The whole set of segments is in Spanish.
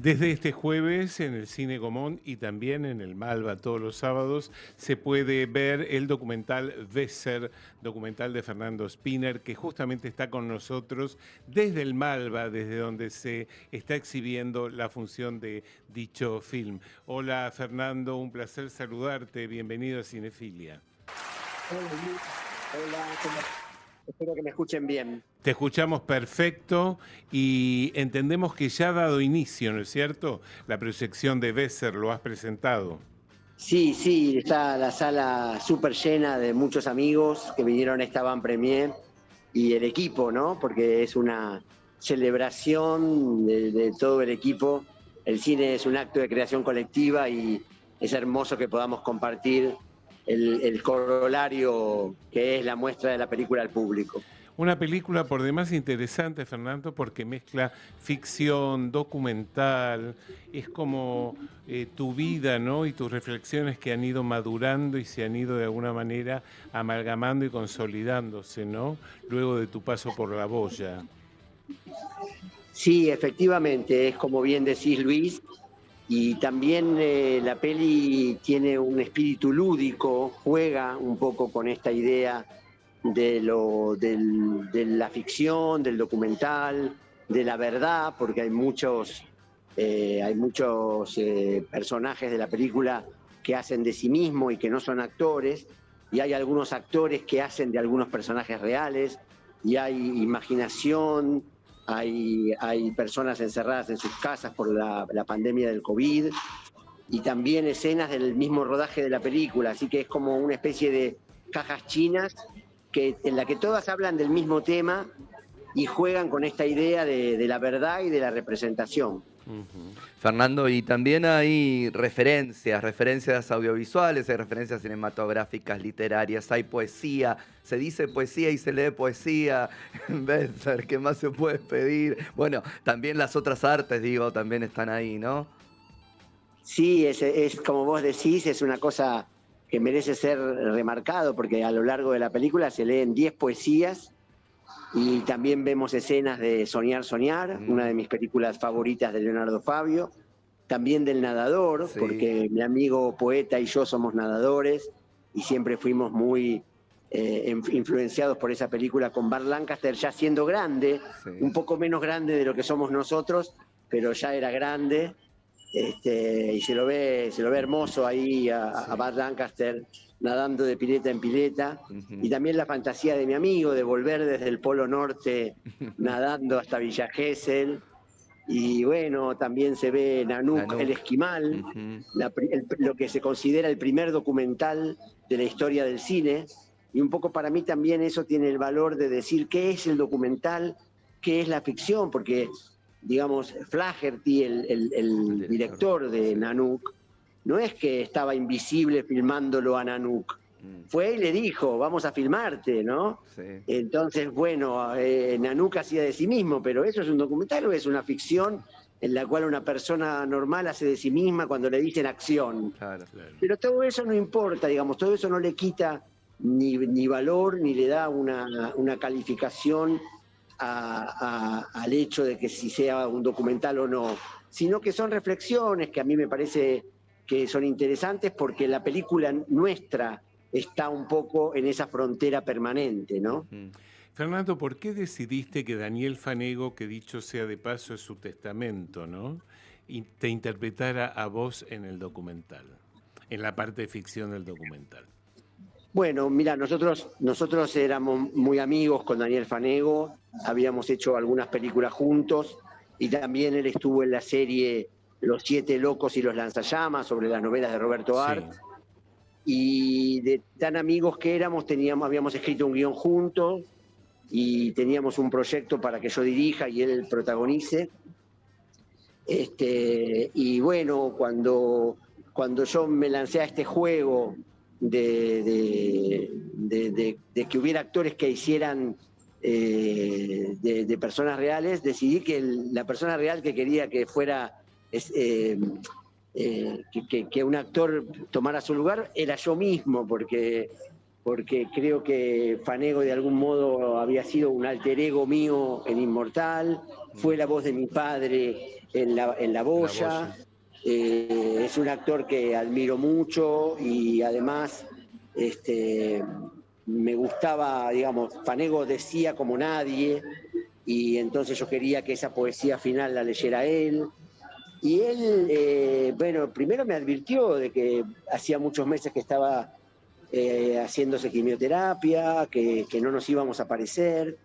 Desde este jueves en el Cine Gomón y también en el Malva todos los sábados se puede ver el documental Weser, documental de Fernando Spinner, que justamente está con nosotros desde el Malva, desde donde se está exhibiendo la función de dicho film. Hola Fernando, un placer saludarte, bienvenido a Cinefilia. Hola, Luis. Hola, espero que me escuchen bien. Te escuchamos perfecto y entendemos que ya ha dado inicio, ¿no es cierto? La proyección de Weser, lo has presentado. Sí, sí, está la sala súper llena de muchos amigos que vinieron a esta Van Premier y el equipo, ¿no? Porque es una celebración de todo el equipo. El cine es un acto de creación colectiva y es hermoso que podamos compartir el corolario que es la muestra de la película al público. Una película por demás interesante, Fernando, porque mezcla ficción, documental, es como tu vida, ¿no? Y tus reflexiones que han ido madurando y se han ido de alguna manera amalgamando y consolidándose, ¿no? Luego de tu paso por la boya. Sí, efectivamente, es como bien decís, Luis. Y también la peli tiene un espíritu lúdico, juega un poco con esta idea de la ficción, del documental, de la verdad, porque hay muchos personajes de la película que hacen de sí mismos y que no son actores, y hay algunos actores que hacen de algunos personajes reales, y hay imaginación, hay personas encerradas en sus casas por la pandemia del COVID y también escenas del mismo rodaje de la película, así que es como una especie de cajas chinas en la que todas hablan del mismo tema y juegan con esta idea de la verdad y de la representación. Fernando, y también hay referencias audiovisuales, hay referencias cinematográficas, literarias, hay poesía, se dice poesía y se lee poesía en Besser, ¿qué más se puede pedir? Bueno, también las otras artes, digo, también están ahí, ¿no? Sí, es como vos decís, es una cosa que merece ser remarcado porque a lo largo de la película se leen 10 poesías y también vemos escenas de Soñar, Soñar, una de Mm, mis películas favoritas de Leonardo Fabio, también del nadador, sí, porque mi amigo poeta y yo somos nadadores y siempre fuimos muy influenciados por esa película con Burt Lancaster ya siendo grande, un sí. poco menos grande de lo que somos nosotros, pero ya era grande. Y se lo ve hermoso ahí a Sí. Burt Lancaster nadando de pileta en pileta, y Ujú. también la fantasía de mi amigo de volver desde el Polo Norte nadando hasta Villa Gesell, y bueno, también se ve Nanook el Nanook. Esquimal, Ujú. lo que se considera el primer documental de la historia del cine, y un poco para mí también eso tiene el valor de decir qué es el documental, qué es la ficción, porque digamos, Flaherty, El el director. director de Sí. Nanook, no es que estaba invisible filmándolo a Nanook, Mm, fue y le dijo, vamos a filmarte, ¿no? sí. Entonces, bueno, Nanook hacía de sí mismo, pero ¿eso es un documental o es una ficción en la cual una persona normal hace de sí misma cuando le dicen acción? Claro. Claro. Pero todo eso no importa, digamos, todo eso no le quita ni valor ni le da una calificación al hecho de que si sea un documental o no, sino que son reflexiones que a mí me parece que son interesantes porque la película nuestra está un poco en esa frontera permanente, ¿no? Ujú. Fernando, ¿por qué decidiste que Daniel Fanego, que dicho sea de paso es su testamento, ¿no? Y te interpretara a vos en el documental, en la parte de ficción del documental? Bueno, mira, nosotros éramos muy amigos con Daniel Fanego, habíamos hecho algunas películas juntos y también él estuvo en la serie Los Siete Locos y los Lanzallamas sobre las novelas de Roberto Art. Sí. Y de tan amigos que éramos, habíamos escrito un guión juntos y teníamos un proyecto para que yo dirija y él protagonice. Y bueno, cuando yo me lancé a este juego de que hubiera actores que hicieran de personas reales, decidí que la persona real que quería que fuera, es, que un actor tomara su lugar era yo mismo, porque porque creo que Fanego de algún modo había sido un alter ego mío en Inmortal, fue la voz de mi padre en La Boya. Es un actor que admiro mucho y además me gustaba, digamos, Fanego decía como nadie, y entonces yo quería que esa poesía final la leyera él. Y él, bueno, primero me advirtió de que hacía muchos meses que estaba haciéndose quimioterapia, que no nos íbamos a parecer,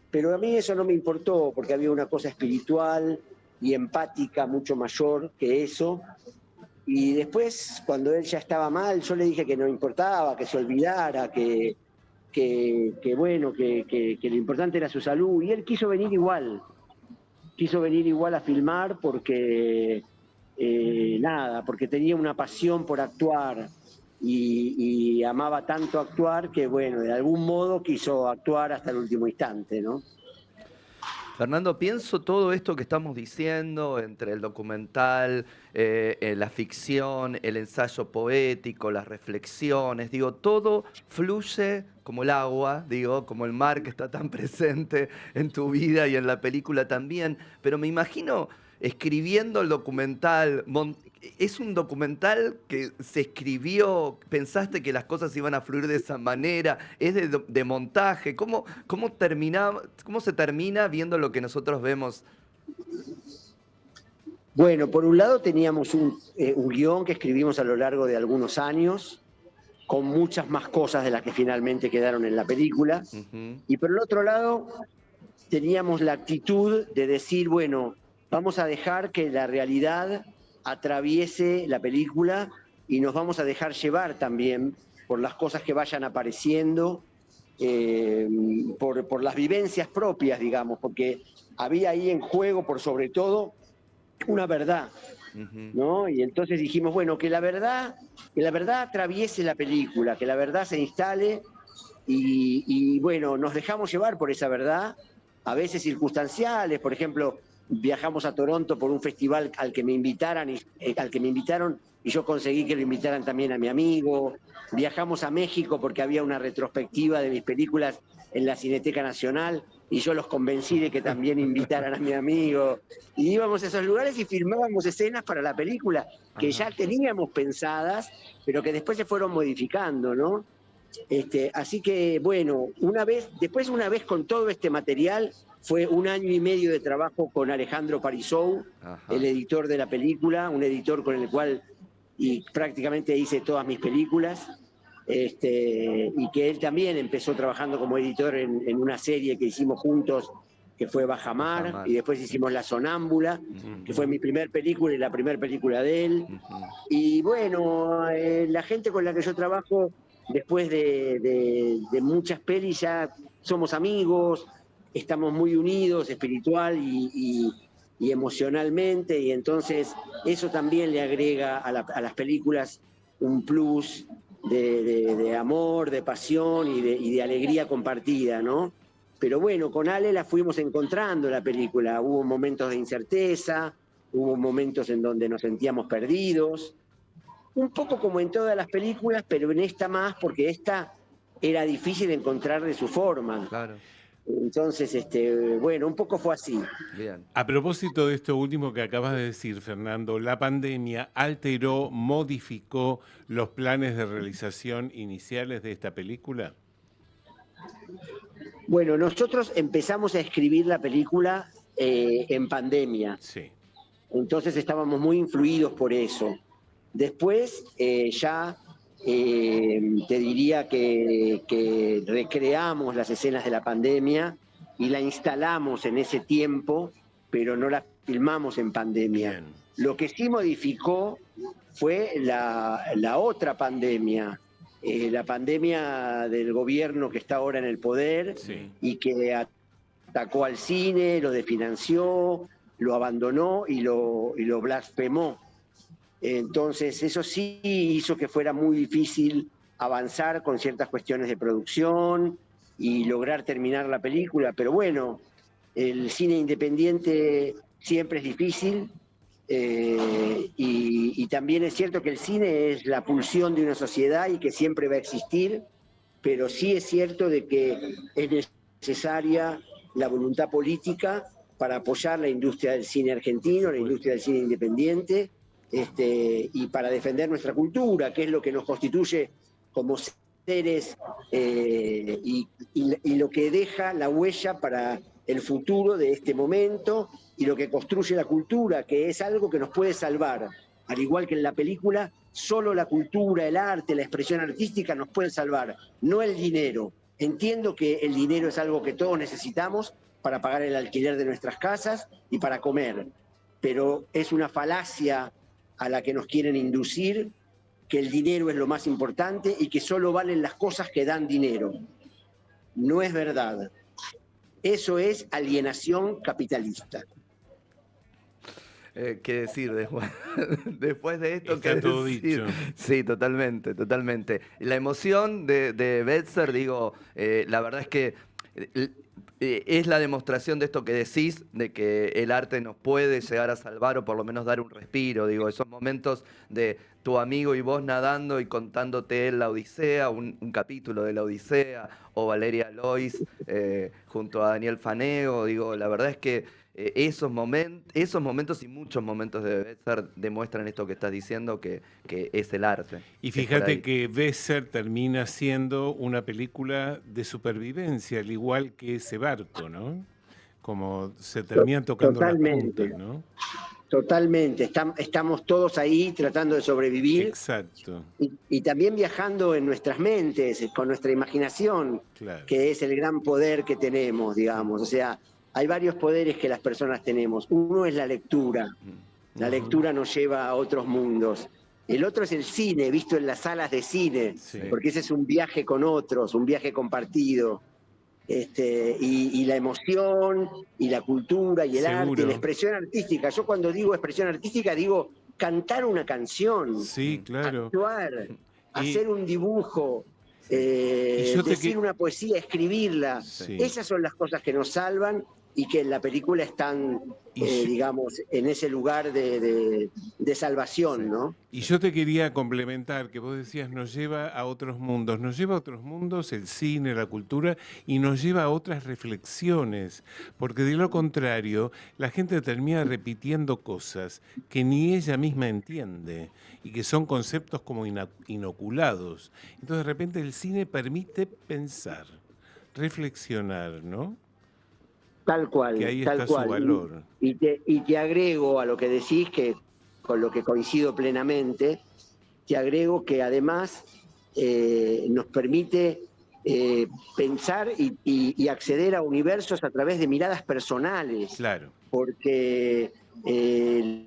pero a mí eso no me importó, porque había una cosa espiritual y empática mucho mayor que eso. Y después, cuando él ya estaba mal, yo le dije que no importaba, que se olvidara, bueno, que lo importante era su salud, y él quiso venir igual a filmar porque, nada, porque tenía una pasión por actuar y amaba tanto actuar que, bueno, de algún modo quiso actuar hasta el último instante, ¿no? Fernando, pienso todo esto que estamos diciendo entre el documental, la ficción, el ensayo poético, las reflexiones, digo, todo fluye como el agua, digo, como el mar que está tan presente en tu vida y en la película también, pero me imagino escribiendo el documental, ¿es un documental que se escribió, pensaste que las cosas iban a fluir de esa manera? ¿Es de montaje? ¿Cómo se termina viendo lo que nosotros vemos? Bueno, por un lado teníamos un guión que escribimos a lo largo de algunos años, con muchas más cosas de las que finalmente quedaron en la película. Y por el otro lado teníamos la actitud de decir, bueno, vamos a dejar que la realidad atraviese la película y nos vamos a dejar llevar también por las cosas que vayan apareciendo, por las vivencias propias, digamos, porque había ahí en juego, por sobre todo, una verdad, ¿no? Y entonces dijimos, bueno, que la verdad atraviese la película, que la verdad se instale y bueno, nos dejamos llevar por esa verdad, a veces circunstanciales. Por ejemplo, viajamos a Toronto por un festival al que me invitaron y yo conseguí que lo invitaran también a mi amigo. Viajamos a México porque había una retrospectiva de mis películas en la Cineteca Nacional y yo los convencí de que también invitaran a mi amigo. Y íbamos a esos lugares y filmábamos escenas para la película que ya teníamos pensadas, pero que después se fueron modificando, ¿no? Así que, bueno, una vez con todo este material, fue 1 año y medio de trabajo con Alejandro Parisou, el editor de la película, un editor con el cual y prácticamente hice todas mis películas, y que él también empezó trabajando como editor en una serie que hicimos juntos, que fue Bajamar, y después hicimos La Sonámbula, que fue mi primer película y la primera película de él. Y bueno, la gente con la que yo trabajo, después de muchas pelis, ya somos amigos, estamos muy unidos espiritual y emocionalmente, y entonces eso también le agrega a las películas un plus de amor, de pasión y de alegría compartida, ¿no? Pero bueno, con Ale la fuimos encontrando la película. Hubo momentos de incerteza, hubo momentos en donde nos sentíamos perdidos, un poco como en todas las películas, pero en esta más, porque esta era difícil encontrarle su forma. Claro. Entonces, bueno, un poco fue así. Bien. A propósito de esto último que acabas de decir, Fernando, ¿la pandemia alteró, modificó los planes de realización iniciales de esta película? Bueno, nosotros empezamos a escribir la película en pandemia. Sí. Entonces estábamos muy influidos por eso. Después ya te diría que recreamos las escenas de la pandemia y la instalamos en ese tiempo, pero no la filmamos en pandemia. Bien. Lo que sí modificó fue la otra pandemia, la pandemia del gobierno que está ahora en el poder, Sí. y que atacó al cine, lo desfinanció, lo abandonó y lo blasfemó. Entonces eso sí hizo que fuera muy difícil avanzar con ciertas cuestiones de producción y lograr terminar la película, pero bueno, el cine independiente siempre es difícil, y también es cierto que el cine es la pulsión de una sociedad y que siempre va a existir, pero sí es cierto de que es necesaria la voluntad política para apoyar la industria del cine argentino, la industria del cine independiente, y para defender nuestra cultura, que es lo que nos constituye como seres y lo que deja la huella para el futuro de este momento y lo que construye la cultura, que es algo que nos puede salvar. Al igual que en la película, solo la cultura, el arte, la expresión artística nos pueden salvar, no el dinero. Entiendo que el dinero es algo que todos necesitamos para pagar el alquiler de nuestras casas y para comer, pero es una falacia a la que nos quieren inducir que el dinero es lo más importante y que solo valen las cosas que dan dinero. No es verdad. Eso es alienación capitalista. ¿Qué decir después de esto? Está ¿qué todo decir? dicho. Sí, totalmente, totalmente. La emoción de Betzer, digo, la verdad es que es la demostración de esto que decís, de que el arte nos puede llegar a salvar o por lo menos dar un respiro. Digo, esos momentos de tu amigo y vos nadando y contándote la Odisea, un capítulo de la Odisea, o Valeria Lois junto a Daniel Fanego. Digo, la verdad es que esos momentos y muchos momentos de Besser demuestran esto que estás diciendo, que es el arte. Y Es por fíjate ahí. que Besser termina siendo una película de supervivencia, al igual que ese barco, ¿no? Como se terminan tocando las puntas, Totalmente, ¿no? totalmente. Estamos todos ahí tratando de sobrevivir Exacto, y también viajando en nuestras mentes, con nuestra imaginación, claro. que es el gran poder que tenemos, digamos. O sea, hay varios poderes que las personas tenemos. Uno es la lectura. La lectura nos lleva a otros mundos. El otro es el cine, visto en las salas de cine, Sí. porque ese es un viaje con otros, un viaje compartido. Y la emoción, y la cultura, y el arte, y la Seguro. expresión artística. Yo cuando digo expresión artística digo cantar una canción, Sí, claro. actuar, Y, hacer un dibujo, y yo te decir que... una poesía, escribirla. Sí. Esas son las cosas que nos salvan y que en la película están, Y yo- digamos, en ese lugar de salvación, Sí. ¿no? Y yo te quería complementar, que vos decías, nos lleva a otros mundos. Nos lleva a otros mundos el cine, la cultura, y nos lleva a otras reflexiones. Porque de lo contrario, la gente termina repitiendo cosas que ni ella misma entiende y que son conceptos como inoculados. Entonces, de repente, el cine permite pensar, reflexionar, ¿no? Que ahí Tal está su cual. valor. Y te agrego a lo que decís, que con lo que coincido plenamente, te agrego que además nos permite pensar y acceder a universos a través de miradas personales, Claro. porque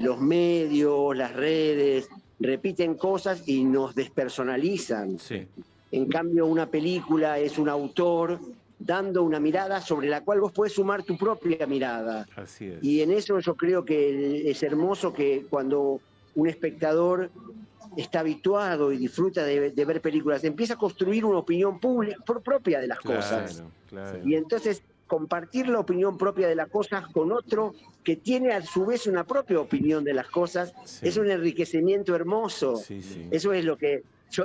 los medios, las redes, repiten cosas y nos despersonalizan. Sí. En cambio, una película es un autor dando una mirada sobre la cual vos podés sumar tu propia mirada. Así es. Y en eso yo creo que es hermoso que cuando un espectador está habituado y disfruta de ver películas, empieza a construir una opinión propia de las cosas. Claro. Y entonces compartir la opinión propia de las cosas con otro que tiene a su vez una propia opinión de las cosas, Sí. es un enriquecimiento hermoso. Sí, sí. Eso es lo que...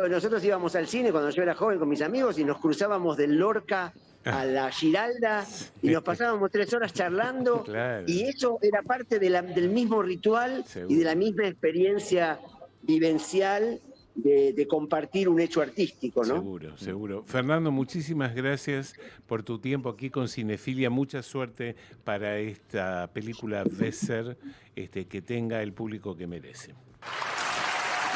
nosotros íbamos al cine cuando yo era joven con mis amigos y nos cruzábamos del Lorca a la Giralda y nos pasábamos 3 horas charlando. Claro. Y eso era parte del mismo ritual Seguro. y de la misma experiencia vivencial de compartir un hecho artístico, ¿no? Seguro, seguro. Fernando, muchísimas gracias por tu tiempo aquí con Cinefilia. Mucha suerte para esta película Besser, que tenga el público que merece.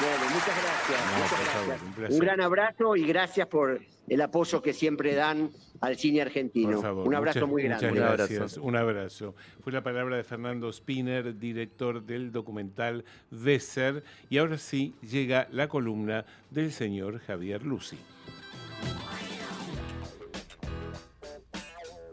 Bueno, muchas gracias. No, muchas por gracias. favor, un placer. Un gran abrazo y gracias por el apoyo que siempre dan al cine argentino. Por favor, un abrazo muy grande. Muchas Un gracias. abrazo. Un abrazo. Fue la palabra de Fernando Spinner, director del documental Besser. Y ahora sí llega la columna del señor Javier Lucy.